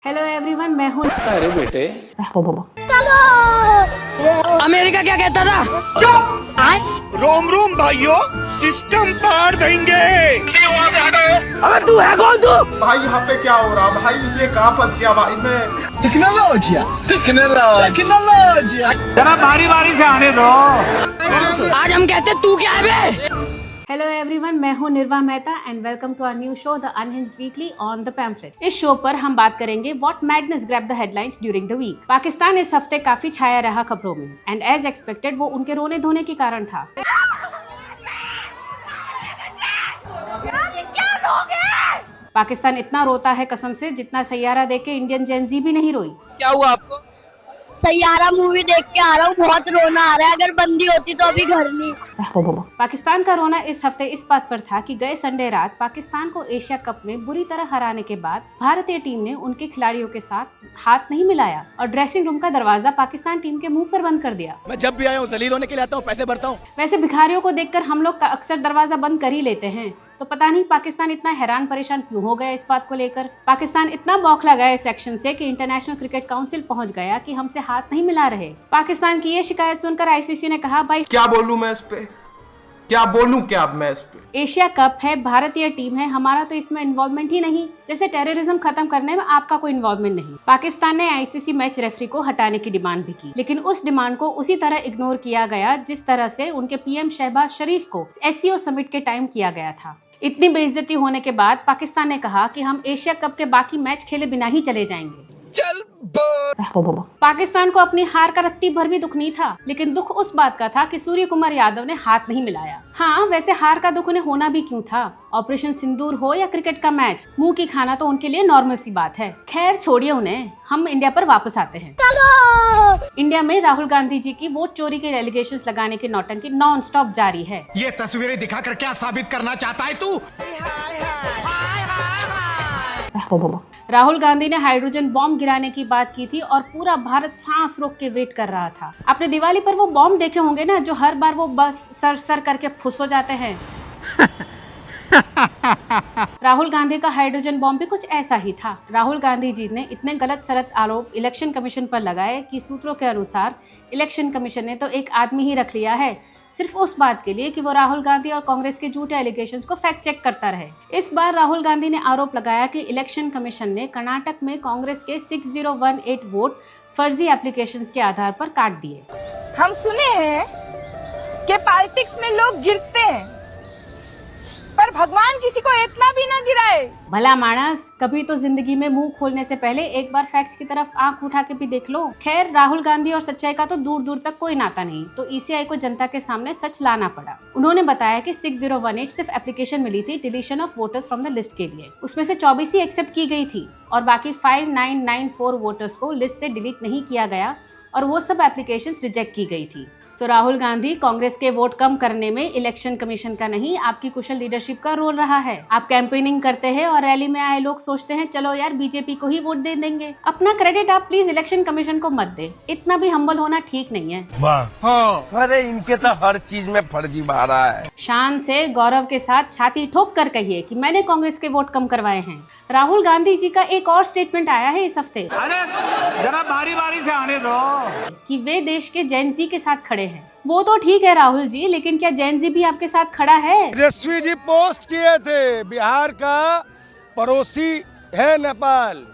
Hello everyone, मैं हूँ। अरे बेटे, अमेरिका क्या कहता था? चुप! रोम रोम भाइयों, सिस्टम पार देंगे। अबे तू है कौन तू? भाई यहाँ पे क्या हो रहा भाई? ये कहाँ फंस गया भाई मैं? टेक्नोलॉजी जरा बारी बारी से आने दो। आज हम कहते तू क्या है बे? हेलो एवरीवन, मैं हूँ Nirva Mehta and welcome to our new show the unhinged weekly on the pamphlet. इस शो पर हम बात करेंगे what madness grab the headlines during the week. Pakistan इस हफ्ते काफी छाया रहा खबरों में एंड एज एक्सपेक्टेड वो उनके रोने धोने के कारण था। पाकिस्तान इतना रोता है कसम से जितना सैयारा देख के इंडियन जेनजी भी नहीं रोई। क्या हुआ आपको? सैयारा मूवी देख के आ रहा हूँ, बहुत रोना आ रहा है। अगर बंदी होती तो अभी घर नहीं। पाकिस्तान का रोना इस हफ्ते इस बात पर था कि गए संडे रात पाकिस्तान को एशिया कप में बुरी तरह हराने के बाद भारतीय टीम ने उनके खिलाड़ियों के साथ हाथ नहीं मिलाया और ड्रेसिंग रूम का दरवाजा पाकिस्तान टीम के मुंह पर बंद कर दिया। मैं जब भी आया हूँ जलील होने के लिए आता हूँ, पैसे भरता हूँ। वैसे भिखारियों को देखकर हम लोग अक्सर दरवाजा बंद कर ही लेते हैं, तो पता नहीं पाकिस्तान इतना हैरान परेशान क्यों हो गया इस बात को लेकर। पाकिस्तान इतना बौखला गया इस एक्शन से कि इंटरनेशनल क्रिकेट काउंसिल पहुंच गया कि हमसे हाथ नहीं मिला रहे। पाकिस्तान की ये शिकायत सुनकर आईसीसी ने कहा, भाई क्या बोलूं मैं इस पे? क्या बोलूं क्या अब मैं इस पे? एशिया कप है, भारतीय टीम है, हमारा तो इसमें इन्वॉल्वमेंट ही नहीं। जैसे टेररिज्म खत्म करने में आपका कोई इन्वॉल्वमेंट नहीं। पाकिस्तान ने आईसीसी मैच रेफरी को हटाने की डिमांड भी की, लेकिन उस डिमांड को उसी तरह इग्नोर किया गया जिस तरह से उनके पीएम शहबाज शरीफ को एससीओ समिट के टाइम किया गया था। इतनी बेइज्जती होने के बाद पाकिस्तान ने कहा कि हम एशिया कप के बाकी मैच खेले बिना ही चले जाएंगे। पाकिस्तान को अपनी हार का रत्ती भर भी दुख नहीं था, लेकिन दुख उस बात का था कि सूर्य कुमार यादव ने हाथ नहीं मिलाया। हाँ, वैसे हार का दुख उन्हें होना भी क्यों था? ऑपरेशन सिंदूर हो या क्रिकेट का मैच, मुंह की खाना तो उनके लिए नॉर्मल सी बात है। खैर छोड़िए उन्हें, हम इंडिया पर वापस आते हैं। इंडिया में राहुल गांधी जी की वोट चोरी के एलिगेशंस लगाने की नौटंकी नॉन स्टॉप जारी है। ये तस्वीरें दिखाकर क्या साबित करना चाहता है तू? राहुल गांधी ने हाइड्रोजन बॉम्ब गिराने की बात की थी और पूरा भारत सांस रोक के वेट कर रहा था। आपने दिवाली पर वो बॉम्ब देखे होंगे ना, जो हर बार वो बस सर सर करके फुस हो जाते हैं। राहुल गांधी का हाइड्रोजन बॉम्ब भी कुछ ऐसा ही था। राहुल गांधी जी ने इतने गलत सलत आरोप इलेक्शन कमीशन पर लगाए कि सूत्रों के अनुसार इलेक्शन कमीशन ने तो एक आदमी ही रख लिया है सिर्फ उस बात के लिए कि वो राहुल गांधी और कांग्रेस के झूठे एलिगेशंस को फैक्ट चेक करता रहे। इस बार राहुल गांधी ने आरोप लगाया कि इलेक्शन कमीशन ने कर्नाटक में कांग्रेस के 6018 वोट फर्जी एप्लीकेशंस के आधार पर काट दिए। हम सुने हैं कि पॉलिटिक्स में लोग गिरते हैं, पर भगवान किसी को इतना भी ना गिराए। भला मानस, कभी तो जिंदगी में मुंह खोलने से पहले एक बार फैक्ट्स की तरफ आंख उठा के भी देख लो। खैर, राहुल गांधी और सच्चाई का तो दूर दूर तक कोई नाता नहीं, तो ईसीआई को जनता के सामने सच लाना पड़ा। उन्होंने बताया कि 6018 सिर्फ एप्लीकेशन मिली थी deletion of voters from the list के लिए। उसमें से 24 ही एक्सेप्ट की गई थी और बाकी 5994 वोटर्स को लिस्ट से डिलीट नहीं किया गया और वो सब एप्लीकेशन रिजेक्ट की गई थी। सो राहुल गांधी, कांग्रेस के वोट कम करने में इलेक्शन कमीशन का नहीं, आपकी कुशल लीडरशिप का रोल रहा है। आप कैंपेनिंग करते हैं और रैली में आए लोग सोचते हैं चलो यार बीजेपी को ही वोट दे देंगे। अपना क्रेडिट आप प्लीज इलेक्शन कमीशन को मत दे, इतना भी हम्बल होना ठीक नहीं है। अरे इनके तो हर चीज में फर्जी बहारा है। शान से गौरव के साथ छाती ठोक कर कहिए कि मैंने कांग्रेस के वोट कम करवाए हैं। राहुल गांधी जी का एक और स्टेटमेंट आया है इस हफ्ते, अरे जरा बारी बारी से आने दो, कि वे देश के जेनजी के साथ खड़े हैं। वो तो ठीक है राहुल जी, लेकिन क्या जेनजी भी आपके साथ खड़ा है? तेजस्वी जी पोस्ट किए थे, बिहार का पड़ोसी है नेपाल,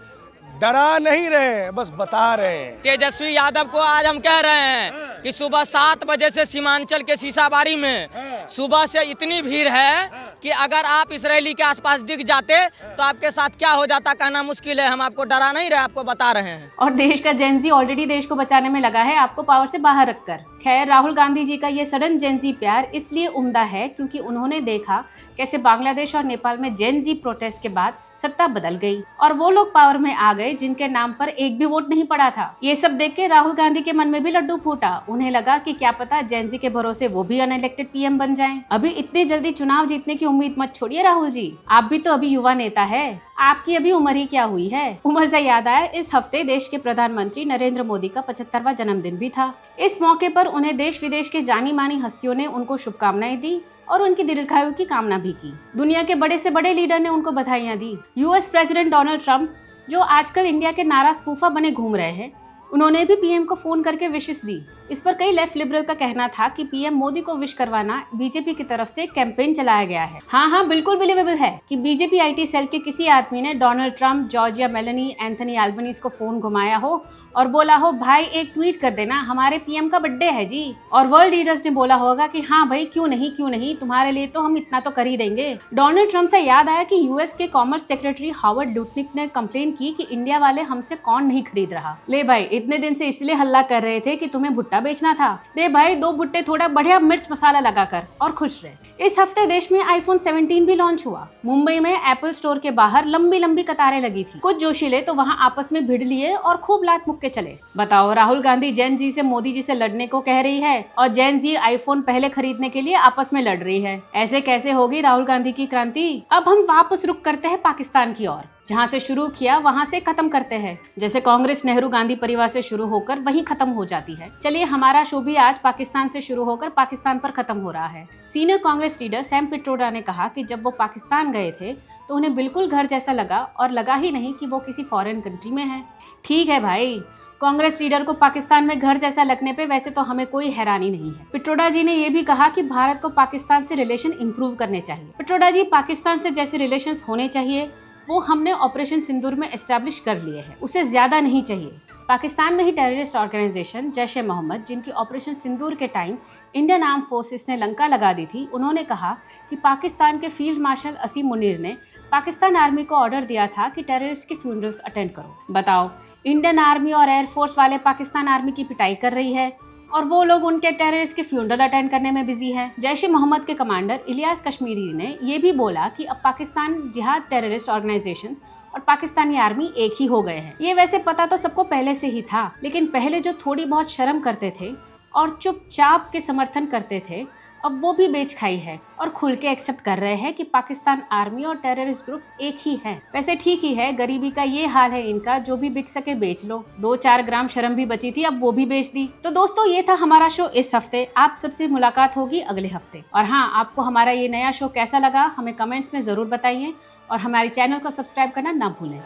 डरा नहीं रहे, बस बता रहे हैं। तेजस्वी यादव को आज हम कह रहे हैं कि सुबह 7 बजे से सीमांचल के सीसाबाड़ी में सुबह से इतनी भीड़ है कि अगर आप इस रैली के आसपास दिख जाते तो आपके साथ क्या हो जाता कहना मुश्किल है। हम आपको डरा नहीं रहे, आपको बता रहे हैं। और देश का जेनजी ऑलरेडी देश को बचाने में लगा है, आपको पावर से बाहर रखकर। खैर, राहुल गांधी जी का ये सडन जेनजी प्यार इसलिए उम्दा है क्योंकि उन्होंने देखा कैसे बांग्लादेश और नेपाल में जेनजी प्रोटेस्ट के बाद सत्ता बदल गई और वो लोग पावर में आ गए जिनके नाम पर एक भी वोट नहीं पड़ा था। ये सब देख के राहुल गांधी के मन में भी लड्डू फूटा। उन्हें लगा कि क्या पता जेनजी के भरोसे वो भी अनइलेक्टेड पीएम बन जाएं। अभी इतनी जल्दी चुनाव जीतने की उम्मीद मत छोड़िए राहुल जी, आप भी तो अभी युवा नेता है, आपकी अभी उम्र ही क्या हुई है। उम्र से याद आया, इस हफ्ते देश के प्रधानमंत्री नरेंद्र मोदी का 75वां जन्मदिन भी था। इस मौके पर उन्हें देश विदेश के जानी मानी हस्तियों ने उनको शुभकामनाएं दी और उनकी दीर्घायु की कामना भी की। दुनिया के बड़े से बड़े लीडर ने उनको बधाइयां दी। यूएस प्रेसिडेंट डोनाल्ड ट्रंप जो आजकल इंडिया के नाराज फूफा बने घूम रहे हैं, उन्होंने भी पीएम को फोन करके विशेस दी। इस पर कई लेफ्ट लिबरल का कहना था कि पीएम मोदी को विश करवाना बीजेपी की तरफ से कैंपेन चलाया गया है। हाँ, बिल्कुल बिलीवेबल है कि बीजेपी आईटी सेल के किसी आदमी ने Donald Trump, Giorgia Meloni, Anthony Albanese को फोन घुमाया हो और बोला हो, भाई एक ट्वीट कर देना, हमारे पीएम का बर्थडे है जी। और वर्ल्ड लीडर्स ने बोला होगा कि हाँ भाई, क्यों नहीं, तुम्हारे लिए तो हम इतना तो कर ही देंगे। डोनाल्ड ट्रंप से याद आया कि यूएस के कॉमर्स सेक्रेटरी हावर्ड लुटनिक ने कंप्लेन की कि इंडिया वाले हमसे कॉर्न नहीं खरीद रहा। ले भाई, इतने दिन से इसलिए हल्ला कर रहे थे कि तुम्हें भुट्टा बेचना था, दे भाई 2 भुट्टे थोड़ा बढ़िया मिर्च मसाला लगाकर और खुश रहे। इस हफ्ते देश में आईफोन 17 भी लॉन्च हुआ। मुंबई में एप्पल स्टोर के बाहर लंबी कतारें लगी थी। कुछ जोशीले तो वहां आपस में भिड़ लिए और खूब लात मुक्के चले। बताओ, राहुल गांधी जैन जी से मोदी जी से लड़ने को कह रही है और जैन जी आईफोन पहले खरीदने के लिए आपस में लड़ रही है। ऐसे कैसे होगी राहुल गांधी की क्रांति? अब हम वापस रुख करते हैं पाकिस्तान की ओर। जहाँ से शुरू किया वहाँ से खत्म करते हैं। जैसे कांग्रेस नेहरू गांधी परिवार से शुरू होकर वहीं खत्म हो जाती है। चलिए, हमारा शो भी आज पाकिस्तान से शुरू होकर पाकिस्तान पर खत्म हो रहा है। Senior Congress leader Sam Pitroda ने कहा कि जब वो पाकिस्तान गए थे तो उन्हें बिल्कुल घर जैसा लगा और लगा ही नहीं कि वो किसी फॉरेन कंट्री में है। ठीक है भाई, कांग्रेस लीडर को पाकिस्तान में घर जैसा लगने पे वैसे तो हमें कोई हैरानी नहीं है। पिट्रोडा जी ने ये भी कहा कि भारत को पाकिस्तान से रिलेशन इंप्रूव करने चाहिए। पिट्रोडा जी, पाकिस्तान से जैसे रिलेशंस होने चाहिए वो हमने ऑपरेशन सिंदूर में एस्टैब्लिश कर लिए हैं, उसे ज्यादा नहीं चाहिए। पाकिस्तान में ही टेररिस्ट ऑर्गेनाइजेशन जैश-ए-मोहम्मद, जिनकी ऑपरेशन सिंदूर के टाइम इंडियन आर्म फोर्सेस ने लंका लगा दी थी, उन्होंने कहा कि पाकिस्तान के फील्ड मार्शल असीम मुनीर ने पाकिस्तान आर्मी को ऑर्डर दिया था कि टेररिस्ट के फ्यूनरल्स अटेंड करो। बताओ, इंडियन आर्मी और एयरफोर्स वाले पाकिस्तान आर्मी की पिटाई कर रही है और वो लोग उनके टेररिस्ट के फ्यूनरल अटेंड करने में बिजी है। जैश-ए-मोहम्मद के कमांडर इलियास कश्मीरी ने ये भी बोला कि अब पाकिस्तान जिहाद टेररिस्ट ऑर्गेनाइजेशंस और पाकिस्तानी आर्मी एक ही हो गए हैं। ये वैसे पता तो सबको पहले से ही था, लेकिन पहले जो थोड़ी बहुत शर्म करते थे और चुपचाप के समर्थन करते थे, अब वो भी बेच खाई है और खुल के एक्सेप्ट कर रहे हैं कि पाकिस्तान आर्मी और टेररिस्ट ग्रुप्स एक ही हैं। वैसे ठीक ही है, गरीबी का ये हाल है इनका, जो भी बिक सके बेच लो। 2-4 ग्राम शर्म भी बची थी, अब वो भी बेच दी। तो दोस्तों, ये था हमारा शो इस हफ्ते। आप सबसे मुलाकात होगी अगले हफ्ते। और हाँ, आपको हमारा ये नया शो कैसा लगा हमें कमेंट्स में जरूर बताइए और हमारे चैनल को सब्सक्राइब करना ना भूलें।